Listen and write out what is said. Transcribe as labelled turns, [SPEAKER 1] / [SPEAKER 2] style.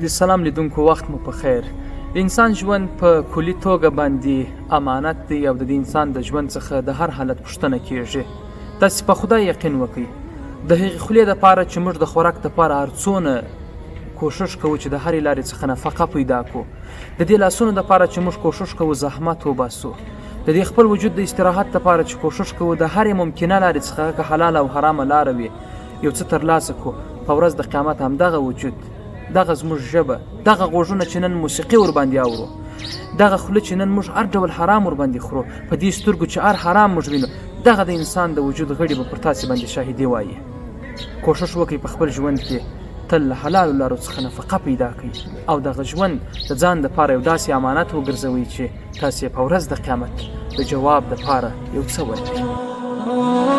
[SPEAKER 1] د سلام لیدونکو وخت مو په خیر. د انسان ژوند په کلي توګه باندې امانت دی او د انسان د ژوند څخه د هر حالت پوښتنه کیږي. تاسې په خدای یقین وکړئ د هغې خولې دپاره چې موږ د خوراک دپاره هر څونه کوشش کوو چې د هرې لارې څخه نفقه پیدا کړو، د دې لاسونو دپاره چې موږ کوشش کوو زحمت وباسو، د دې خپل وجود د استراحت دپاره چې کوشش کوو د هرې ممکنه لارې څخه که حلال او حرامه لاره وي یو څه ترلاسه کړو. په ورځ د قیامت همدغه وجود، دغه زموږ ژبه، دغه غوږونه چې نن موسیقي ورباندې اورو، دغه خوله چې نن موږ هر ډول حرام ورباندې خورو، په دې سترګو چې هر حرام موږ وینو، دغه د انسان د وجود غړي به پر تاسې باندې شاهدي وایي. کوشش وکړئ په خپل ژوند کې تل له حلالو لارو څخه نفقه پیدا کړئ او دغه ژوند د ځان دپاره یو داسې امانت وګرځوئ چې تاسې په ورځ د قیامت د جواب دپاره یو څه ورکړئ.